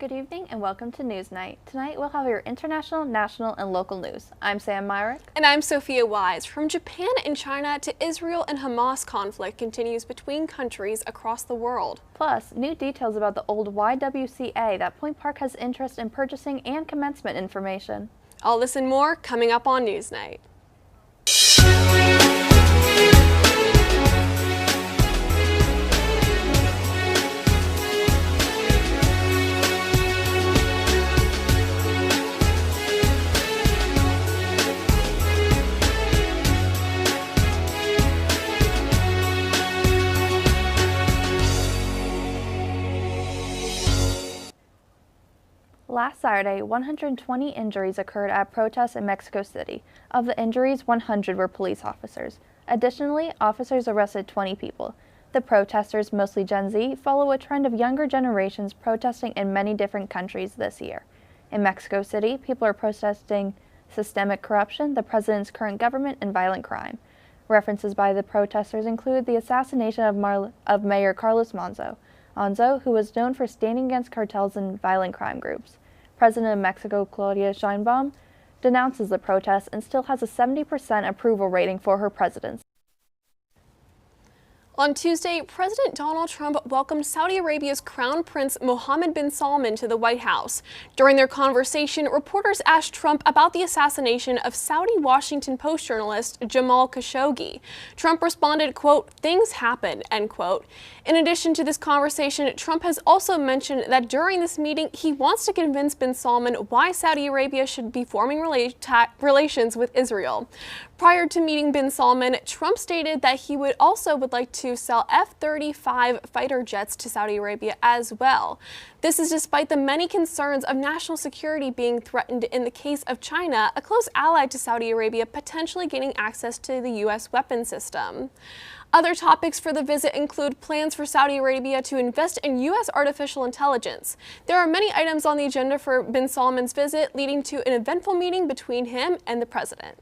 Good evening and welcome to NewsNight. Tonight we'll have your international, national, and local news. I'm Sam Myrick. And I'm Sophia Wise. From Japan and China to Israel and Hamas conflict continues between countries across the world. Plus, new details about the old YWCA that Point Park has interest in purchasing and commencement information. All this and more coming up on NewsNight. Last Saturday, 120 injuries occurred at protests in Mexico City. Of the injuries, 100 were police officers. Additionally, officers arrested 20 people. The protesters, mostly Gen Z, follow a trend of younger generations protesting in many different countries this year. In Mexico City, people are protesting systemic corruption, the president's current government, and violent crime. References by the protesters include the assassination of Mayor Carlos Manzo, who was known for standing against cartels and violent crime groups. President of Mexico, Claudia Sheinbaum, denounces the protests and still has a 70% approval rating for her presidency. On Tuesday, President Donald Trump welcomed Saudi Arabia's Crown Prince Mohammed bin Salman to the White House. During their conversation, reporters asked Trump about the assassination of Saudi Washington Post journalist Jamal Khashoggi. Trump responded, quote, "Things happen," end quote. In addition to this conversation, Trump has also mentioned that during this meeting, he wants to convince bin Salman why Saudi Arabia should be forming relations with Israel. Prior to meeting bin Salman, Trump stated that he would like to sell F-35 fighter jets to Saudi Arabia as well. This is despite the many concerns of national security being threatened in the case of China, a close ally to Saudi Arabia, potentially gaining access to the U.S. weapon system. Other topics for the visit include plans for Saudi Arabia to invest in U.S. artificial intelligence. There are many items on the agenda for bin Salman's visit, leading to an eventful meeting between him and the president.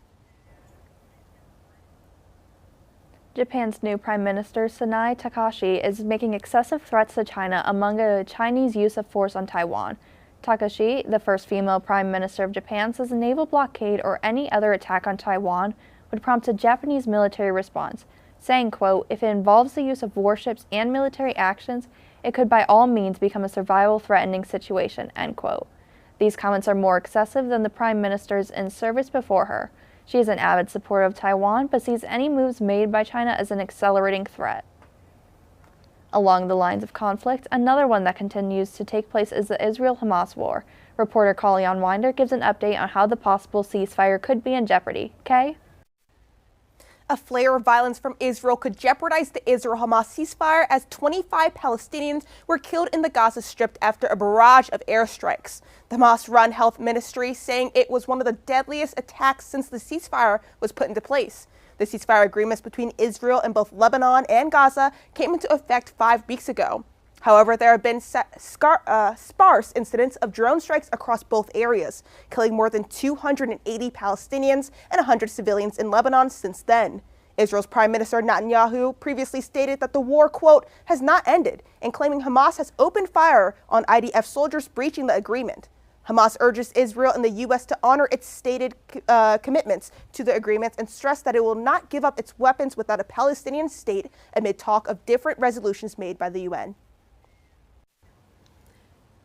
Japan's new Prime Minister, Sanae Takahashi, is making excessive threats to China among a Chinese use of force on Taiwan. Takahashi, the first female Prime Minister of Japan, says a naval blockade or any other attack on Taiwan would prompt a Japanese military response, saying, quote, "If it involves the use of warships and military actions, it could by all means become a survival-threatening situation," end quote. These comments are more excessive than the Prime Ministers in service before her. She is an avid supporter of Taiwan, but sees any moves made by China as an accelerating threat. Along the lines of conflict, another one that continues to take place is the Israel-Hamas war. Reporter Kalyan Winder gives an update on how the possible ceasefire could be in jeopardy. Kay? A flare of violence from Israel could jeopardize the Israel-Hamas ceasefire as 25 Palestinians were killed in the Gaza Strip after a barrage of airstrikes. The Hamas-run health ministry saying it was one of the deadliest attacks since the ceasefire was put into place. The ceasefire agreements between Israel and both Lebanon and Gaza came into effect 5 weeks ago. However, there have been sparse incidents of drone strikes across both areas, killing more than 280 Palestinians and 100 civilians in Lebanon since then. Israel's Prime Minister Netanyahu previously stated that the war, quote, "has not ended," and claiming Hamas has opened fire on IDF soldiers breaching the agreement. Hamas urges Israel and the U.S. to honor its stated commitments to the agreements and stress that it will not give up its weapons without a Palestinian state amid talk of different resolutions made by the UN.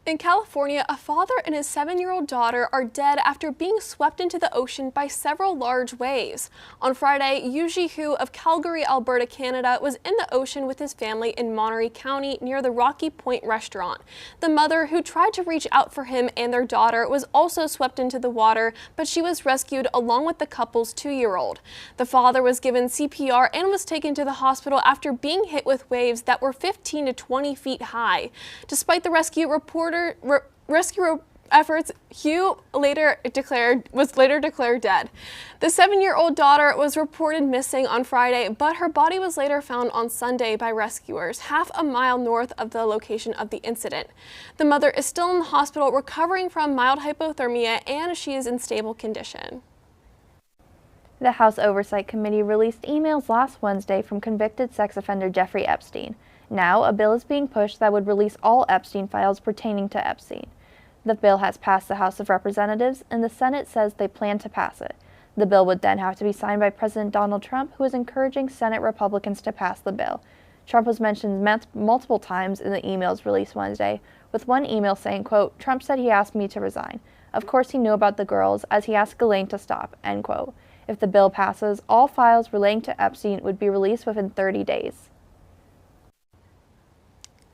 In California, a father and his 7-year-old daughter are dead after being swept into the ocean by several large waves. On Friday, Yuji Hu of Calgary, Alberta, Canada, was in the ocean with his family in Monterey County near the Rocky Point restaurant. The mother, who tried to reach out for him and their daughter, was also swept into the water, but she was rescued along with the couple's 2-year-old. The father was given CPR and was taken to the hospital after being hit with waves that were 15 to 20 feet high. Despite the rescue efforts, Hugh was later declared dead. The 7-year-old daughter was reported missing on Friday, but her body was later found on Sunday by rescuers, half a mile north of the location of the incident. The mother is still in the hospital recovering from mild hypothermia, and she is in stable condition. The House Oversight Committee released emails last Wednesday from convicted sex offender Jeffrey Epstein. Now, a bill is being pushed that would release all Epstein files pertaining to Epstein. The bill has passed the House of Representatives, and the Senate says they plan to pass it. The bill would then have to be signed by President Donald Trump, who is encouraging Senate Republicans to pass the bill. Trump was mentioned multiple times in the emails released Wednesday, with one email saying, quote, "Trump said he asked me to resign. Of course he knew about the girls, as he asked Ghislaine to stop," end quote. If the bill passes, all files relating to Epstein would be released within 30 days.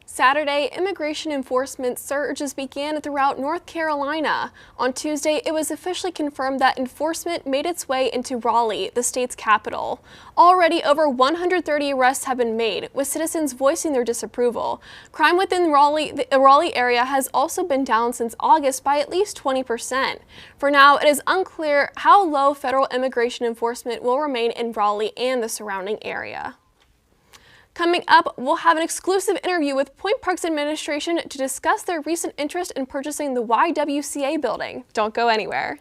Saturday, immigration enforcement surges began throughout North Carolina. On Tuesday, it was officially confirmed that enforcement made its way into Raleigh, the state's capital. Already, over 130 arrests have been made, with citizens voicing their disapproval. Crime within the Raleigh area has also been down since August by at least 20%. For now, it is unclear how low federal immigration enforcement will remain in Raleigh and the surrounding area. Coming up, we'll have an exclusive interview with Point Park's administration to discuss their recent interest in purchasing the YWCA building. Don't go anywhere.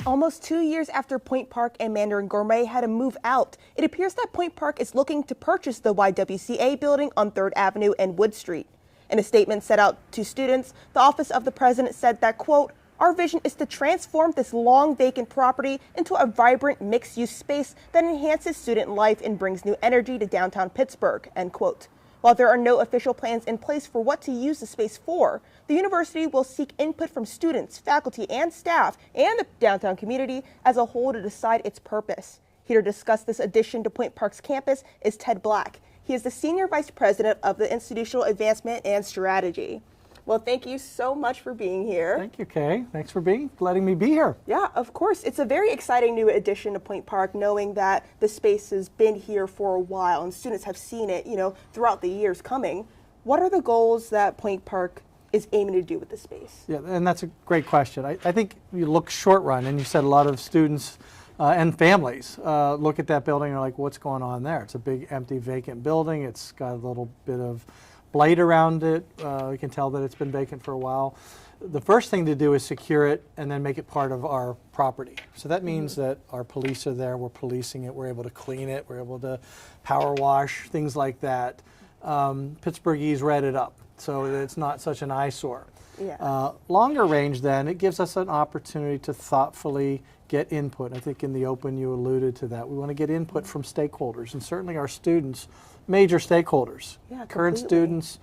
Almost 2 years after Point Park and Mandarin Gourmet had to move out, it appears that Point Park is looking to purchase the YWCA building on 3rd Avenue and Wood Street. In a statement sent out to students, the Office of the President said that, quote, "Our vision is to transform this long vacant property into a vibrant mixed-use space that enhances student life and brings new energy to downtown Pittsburgh," end quote. While there are no official plans in place for what to use the space for, the university will seek input from students, faculty, and staff, and the downtown community as a whole to decide its purpose. Here to discuss this addition to Point Park's campus is Ted Black. He is the Senior Vice President of the Institutional Advancement and Strategy. Well, thank you so much for being here. Thank you, Kay. Thanks for letting me be here. Yeah, of course. It's a very exciting new addition to Point Park, knowing that the space has been here for a while and students have seen it, throughout the years coming. What are the goals that Point Park is aiming to do with the space? Yeah, and that's a great question. I think you look short run, and you said a lot of students and families look at that building and are like, what's going on there? It's a big, empty, vacant building. It's got a little bit of blight around it. You can tell that it's been vacant for a while. The first thing to do is secure it and then make it part of our property. So that means that our police are there, we're policing it, we're able to clean it, we're able to power wash, things like that. Pittsburghese read it up, so that it's not such an eyesore. Yeah. Longer range then, it gives us an opportunity to thoughtfully get input. I think in the open you alluded to that. We want to get input from stakeholders, and certainly our students, major stakeholders, current students,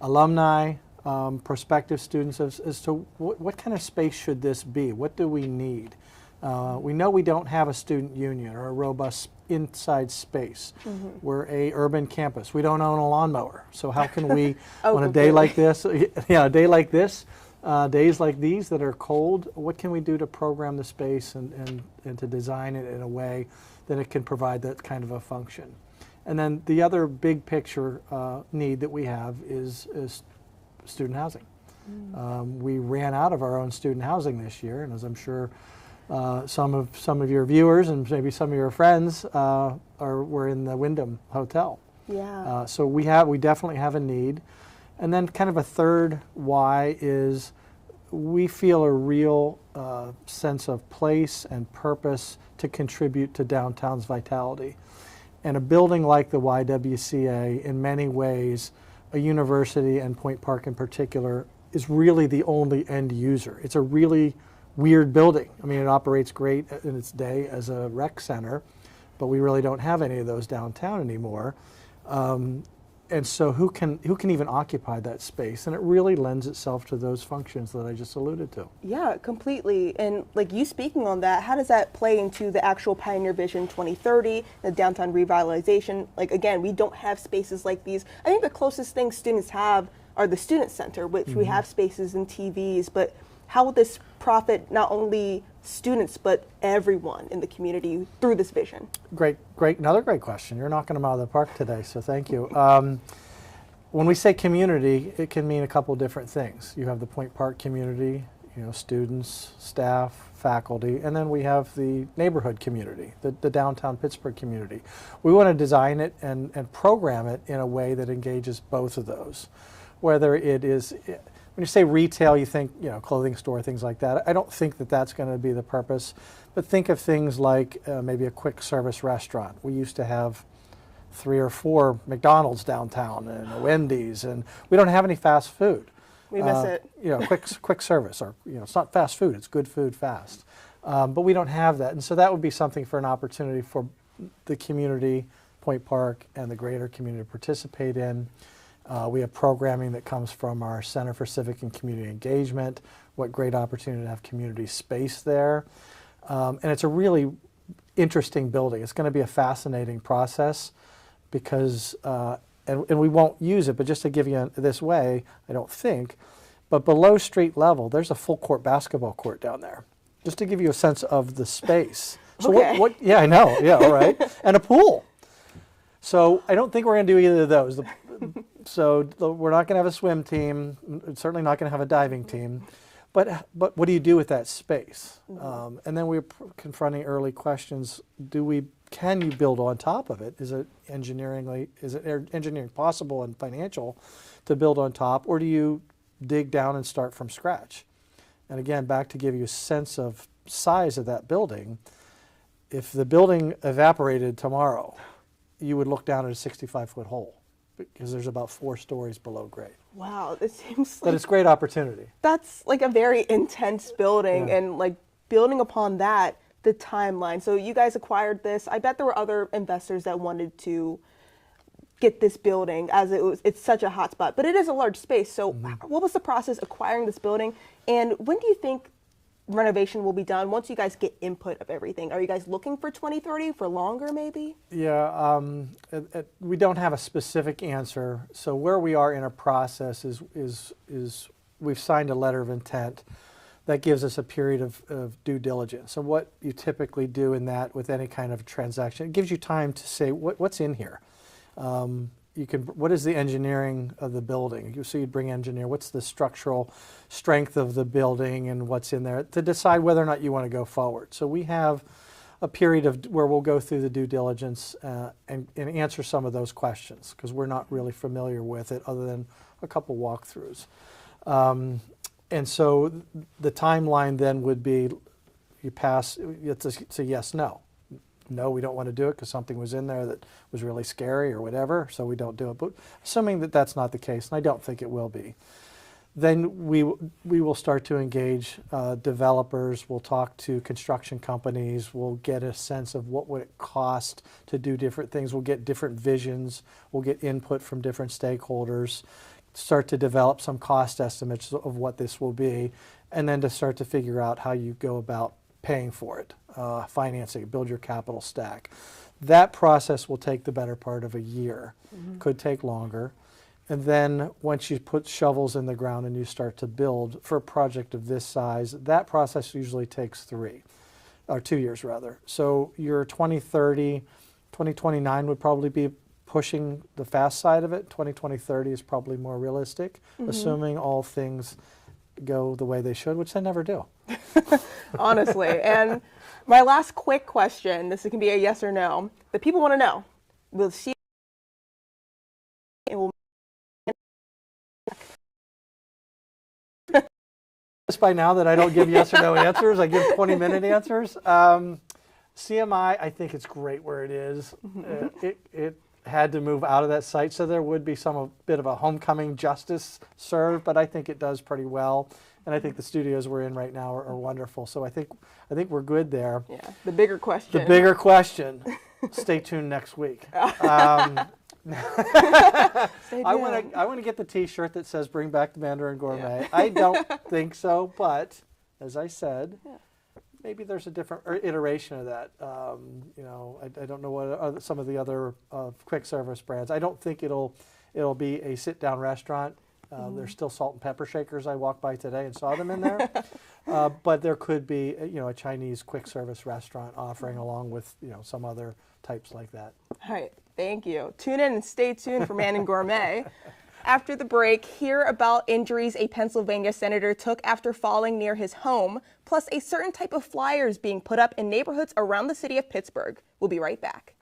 alumni, prospective students, as to what kind of space should this be? What do we need? We know we don't have a student union or a robust inside space. We're a urban campus. We don't own a lawnmower. So how can we, on a day like this, a day like this, days like these that are cold, what can we do to program the space and to design it in a way that it can provide that kind of a function? And then the other big picture need that we have is student housing. We ran out of our own student housing this year, and as I'm sure some of your viewers and maybe some of your friends were in the Wyndham Hotel. Yeah. So we definitely have a need. And then kind of a third why is we feel a real sense of place and purpose to contribute to downtown's vitality. And a building like the YWCA, in many ways, a university and Point Park in particular, is really the only end user. It's a really weird building. I mean, it operates great in its day as a rec center, but we really don't have any of those downtown anymore. And so who can even occupy that space? And it really lends itself to those functions that I just alluded to. Yeah, completely. And like you speaking on that, how does that play into the actual Pioneer Vision 2030, the downtown revitalization? Like, again, we don't have spaces like these. I think the closest thing students have are the student center, which we have spaces and TVs, but how will this profit not only students but everyone in the community through this vision? Great, another great question. You're knocking them out of the park today, so thank you. When we say community, it can mean a couple different things. You have the Point Park community, students, staff, faculty, and then we have the neighborhood community, the downtown Pittsburgh community. We want to design it and program it in a way that engages both of those. Whether it is, when you say retail, you think, clothing store, things like that. I don't think that that's going to be the purpose, but think of things like maybe a quick service restaurant. We used to have 3 or 4 McDonald's downtown and a Wendy's, and we don't have any fast food. We miss it. Quick service, or it's not fast food; it's good food fast. But we don't have that, and so that would be something for an opportunity for the community, Point Park, and the greater community to participate in. We have programming that comes from our Center for Civic and Community Engagement. What great opportunity to have community space there. And it's a really interesting building. It's going to be a fascinating process because, and we won't use it, but just to give you this way, I don't think, but below street level, there's a full court basketball court down there, just to give you a sense of the space. So Okay. yeah, I know, yeah, all right. And a pool. So I don't think we're going to do either of those. So we're not going to have a swim team, certainly not going to have a diving team, but what do you do with that space? And then we're confronting early questions. Can you build on top of it? Is it engineering possible and financial to build on top, or do you dig down and start from scratch? And again, back to give you a sense of size of that building, if the building evaporated tomorrow, you would look down at a 65-foot hole, because there's about 4 stories below grade. Wow, this seems But it's great opportunity. that's like a very intense building, Yeah. and like building upon that, the timeline. So you guys acquired this. I bet there were other investors that wanted to get this building, as it's such a hot spot, but it is a large space. So what was the process acquiring this building, and when do you think renovation will be done once you guys get input of everything? Are you guys looking for 2030, for longer maybe? Yeah, we don't have a specific answer. So where we are in a process is we've signed a letter of intent that gives us a period of due diligence. So what you typically do in that with any kind of transaction, it gives you time to say what's in here. What is the engineering of the building? So you'd bring engineer, what's the structural strength of the building and what's in there to decide whether or not you want to go forward. So we have a period where we'll go through the due diligence and answer some of those questions, because we're not really familiar with it other than a couple walkthroughs. And so the timeline then would be it's a yes, no. No, we don't want to do it because something was in there that was really scary or whatever, so we don't do it. But assuming that that's not the case, and I don't think it will be, then we will start to engage developers. We'll talk to construction companies. We'll get a sense of what would it cost to do different things. We'll get different visions. We'll get input from different stakeholders, start to develop some cost estimates of what this will be, and then to start to figure out how you go about paying for it, financing, build your capital stack. That process will take the better part of a year, could take longer. And then once you put shovels in the ground and you start to build for a project of this size, that process usually takes 2 years rather. So your 2030, 2029 would probably be pushing the fast side of it. 2030 is probably more realistic, assuming all things go the way they should, which they never do. Honestly. And my last quick question, this can be a yes or no. The people want to know, will she by now that I don't give yes or no answers, I give 20-minute answers. CMI, I think it's great where it is. It had to move out of that site, so there would be a bit of a homecoming justice served, but I think it does pretty well. And I think the studios we're in right now are wonderful. So I think we're good there. Yeah. The bigger question. The bigger question. Stay tuned next week. I want to get the T-shirt that says "Bring back the Mandarin Gourmet." Yeah. I don't think so, but as I said, maybe there's a different iteration of that. You know, I don't know what some of the other quick service brands. I don't think it'll be a sit-down restaurant. There's still salt and pepper shakers. I walked by today and saw them in there. But there could be, a Chinese quick service restaurant offering along with, some other types like that. All right. Thank you. Tune in and stay tuned for Man and Gourmet. After the break, hear about injuries a Pennsylvania senator took after falling near his home, plus a certain type of flyers being put up in neighborhoods around the city of Pittsburgh. We'll be right back.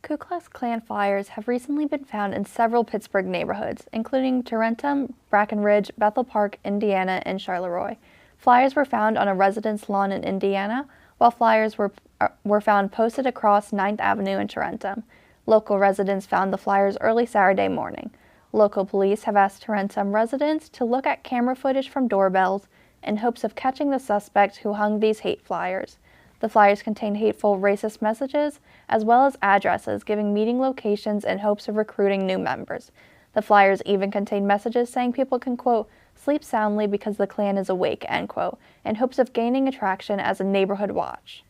Ku Klux Klan flyers have recently been found in several Pittsburgh neighborhoods, including Tarentum, Brackenridge, Bethel Park, Indiana, and Charleroi. Flyers were found on a residence lawn in Indiana, while flyers were found posted across 9th Avenue in Tarentum. Local residents found the flyers early Saturday morning. Local police have asked Tarentum residents to look at camera footage from doorbells in hopes of catching the suspect who hung these hate flyers. The flyers contain hateful, racist messages, as well as addresses giving meeting locations in hopes of recruiting new members. The flyers even contain messages saying people can, quote, sleep soundly because the Klan is awake, end quote, in hopes of gaining attraction as a neighborhood watch.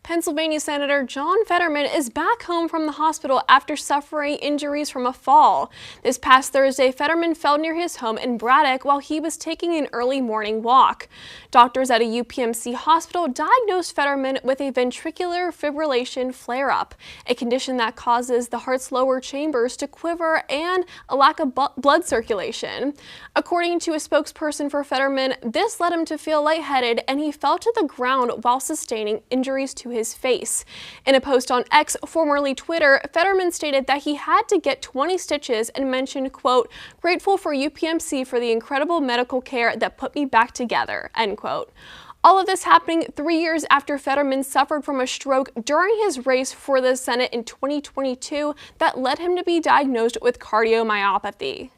Pennsylvania Senator John Fetterman is back home from the hospital after suffering injuries from a fall. This past Thursday, Fetterman fell near his home in Braddock while he was taking an early morning walk. Doctors at a UPMC hospital diagnosed Fetterman with a ventricular fibrillation flare-up, a condition that causes the heart's lower chambers to quiver and a lack of blood circulation. According to a spokesperson for Fetterman, this led him to feel lightheaded and he fell to the ground while sustaining injuries to his face. In a post on X, formerly Twitter, Fetterman stated that he had to get 20 stitches and mentioned, quote, grateful for UPMC for the incredible medical care that put me back together, end quote. All of this happening 3 years after Fetterman suffered from a stroke during his race for the Senate in 2022 that led him to be diagnosed with cardiomyopathy.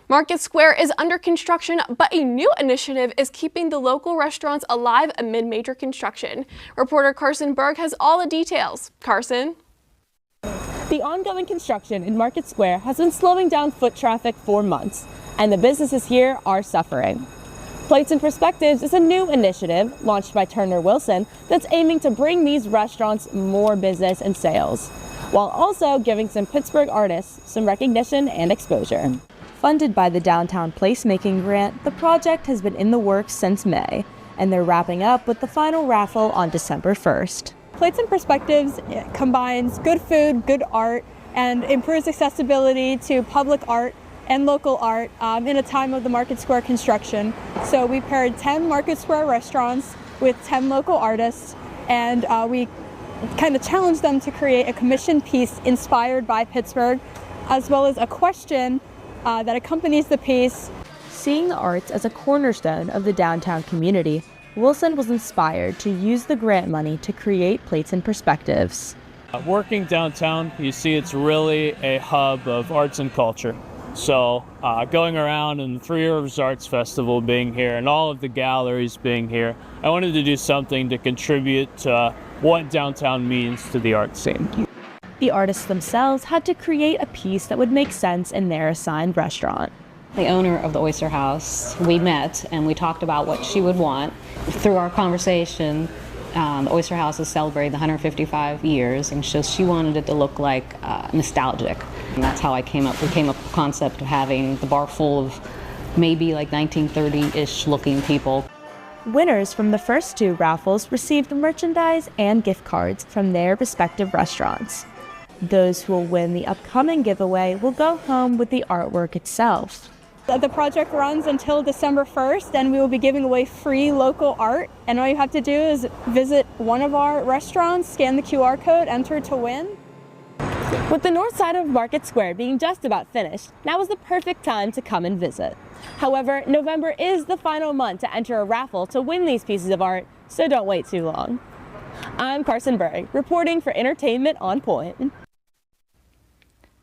Market Square is under construction, but a new initiative is keeping the local restaurants alive amid major construction. Reporter Carson Berg has all the details. Carson? The ongoing construction in Market Square has been slowing down foot traffic for months, and the businesses here are suffering. Plates and Perspectives is a new initiative launched by Turner Wilson that's aiming to bring these restaurants more business and sales, while also giving some Pittsburgh artists some recognition and exposure. Funded by the Downtown Placemaking Grant, the project has been in the works since May, and they're wrapping up with the final raffle on December 1st. Plates and Perspectives combines good food, good art, and improves accessibility to public art and local art in a time of the Market Square construction. So we paired 10 Market Square restaurants with 10 local artists, and we kind of challenged them to create a commissioned piece inspired by Pittsburgh, as well as a question that accompanies the piece. Seeing the arts as a cornerstone of the downtown community, Wilson was inspired to use the grant money to create Plates and Perspectives. Working downtown, you see it's really a hub of arts and culture. So going around and the Three Rivers Arts Festival being here and all of the galleries being here, I wanted to do something to contribute to what downtown means to the art scene. The artists themselves had to create a piece that would make sense in their assigned restaurant. The owner of the Oyster House, we met and we talked about what she would want. Through our conversation, the Oyster House is celebrating the 155 years, and so she wanted it to look like nostalgic. And that's how we came up with the concept of having the bar full of maybe like 1930-ish looking people. Winners from the first two raffles received merchandise and gift cards from their respective restaurants. Those who will win the upcoming giveaway will go home with the artwork itself. The project runs until December 1st, and we will be giving away free local art. And all you have to do is visit one of our restaurants, scan the QR code, enter to win. With the north side of Market Square being just about finished, now is the perfect time to come and visit. However, November is the final month to enter a raffle to win these pieces of art, so don't wait too long. I'm Carson Berg, reporting for Entertainment on Point.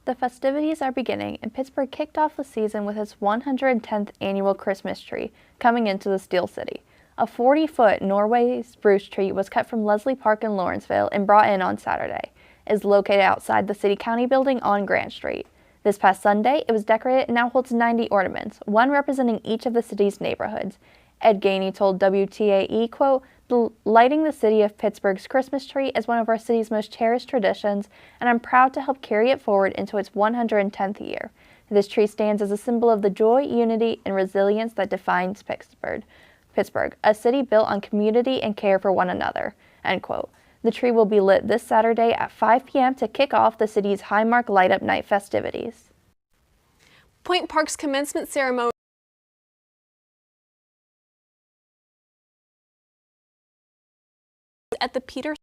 The festivities are beginning, and Pittsburgh kicked off the season with its 110th annual Christmas tree coming into the Steel City. A 40-foot Norway spruce tree was cut from Leslie Park in Lawrenceville and brought in on Saturday. It is located outside the City County building on Grant Street. This past Sunday, it was decorated and now holds 90 ornaments, one representing each of the city's neighborhoods. Ed Gainey told WTAE, quote, "Lighting the city of Pittsburgh's Christmas tree is one of our city's most cherished traditions, and I'm proud to help carry it forward into its 110th year. This tree stands as a symbol of the joy, unity, and resilience that defines Pittsburgh, a city built on community and care for one another," end quote. The tree will be lit this Saturday at 5 p.m. to kick off the city's Highmark Light Up Night festivities. Point Park's commencement ceremony at the Peters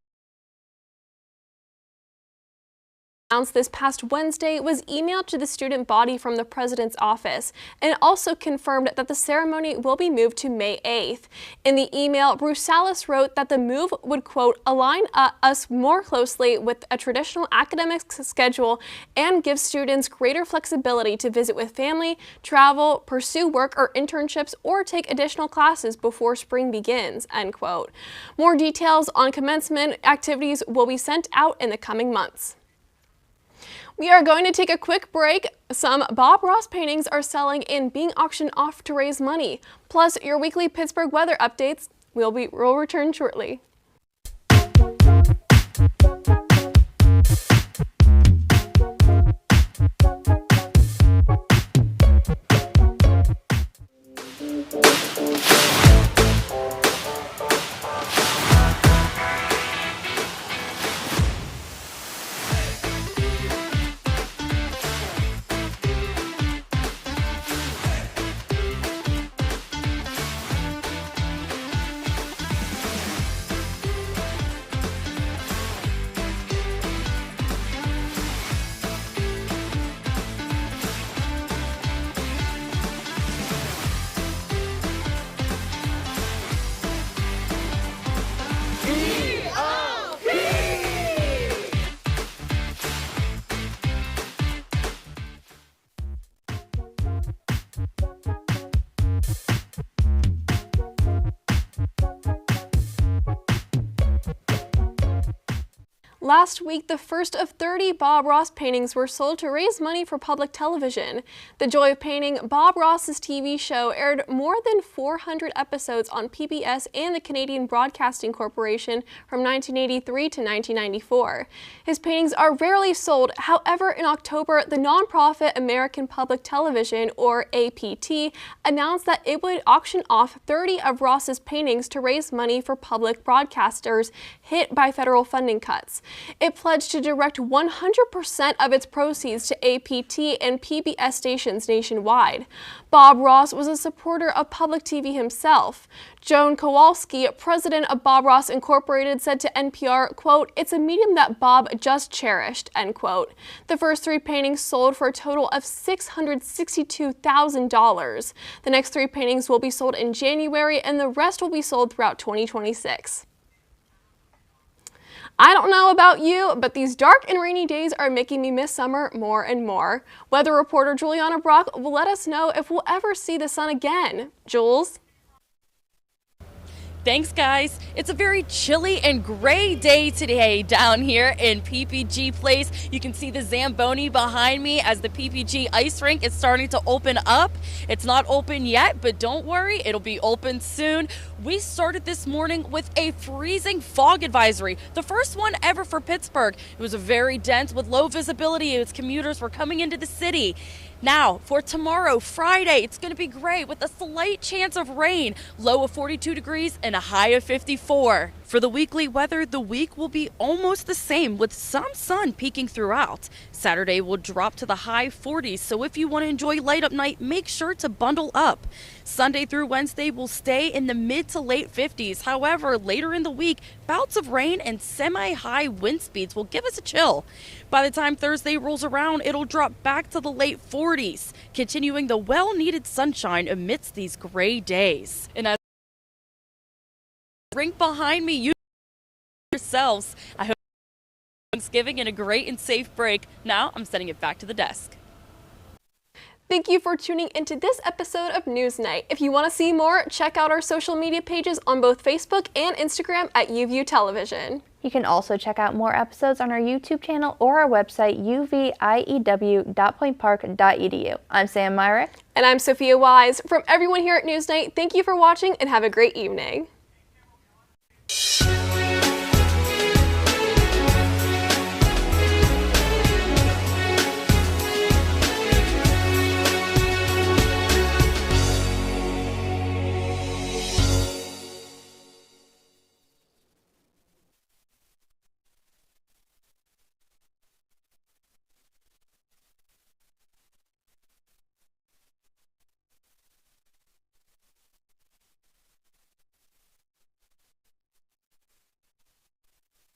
announced this past Wednesday was emailed to the student body from the president's office, and also confirmed that the ceremony will be moved to May 8th. In the email, Brusalis wrote that the move would, quote, align us more closely with a traditional academic schedule and give students greater flexibility to visit with family, travel, pursue work or internships, or take additional classes before spring begins, end quote. More details on commencement activities will be sent out in the coming months. We are going to take a quick break. Some Bob Ross paintings are selling and being auctioned off to raise money. Plus, your weekly Pittsburgh weather updates. We'll return shortly. Last week, the first of 30 Bob Ross paintings were sold to raise money for public television. The Joy of Painting, Bob Ross's TV show, aired more than 400 episodes on PBS and the Canadian Broadcasting Corporation from 1983 to 1994. His paintings are rarely sold. However, in October, the nonprofit American Public Television, or APT, announced that it would auction off 30 of Ross's paintings to raise money for public broadcasters hit by federal funding cuts. It pledged to direct 100% of its proceeds to APT and PBS stations nationwide. Bob Ross was a supporter of public TV himself. Joan Kowalski, president of Bob Ross Incorporated, said to NPR, quote, "It's a medium that Bob just cherished," end quote. The first 3 paintings sold for a total of $662,000. The next 3 paintings will be sold in January, and the rest will be sold throughout 2026. I don't know about you, but these dark and rainy days are making me miss summer more and more. Weather reporter Juliana Brock will let us know if we'll ever see the sun again. Jules? Thanks, guys. It's a very chilly and gray day today down here in PPG Place. You can see the Zamboni behind me as the PPG ice rink is starting to open up. It's not open yet, but don't worry, it'll be open soon. We started this morning with a freezing fog advisory, the first one ever for Pittsburgh. It was very dense with low visibility as commuters were coming into the city. Now, for tomorrow, Friday, it's going to be gray with a slight chance of rain, low of 42 degrees and a high of 54. For the weekly weather, the week will be almost the same with some sun peeking throughout. Saturday will drop to the high 40s, so if you want to enjoy light up night, make sure to bundle up. Sunday through Wednesday will stay in the mid to late 50s. However, later in the week, bouts of rain and semi-high wind speeds will give us a chill. By the time Thursday rolls around, it'll drop back to the late 40s, continuing the well-needed sunshine amidst these gray days. And as rink behind me, you yourselves. I hope Thanksgiving and a great and safe break. Now I'm sending it back to the desk. Thank you for tuning into this episode of NewsNight. If you want to see more, check out our social media pages on both Facebook and Instagram at UView Television. You can also check out more episodes on our YouTube channel or our website, uview.pointpark.edu. I'm Sam Myrick. And I'm Sophia Wise. From everyone here at NewsNight, thank you for watching and have a great evening.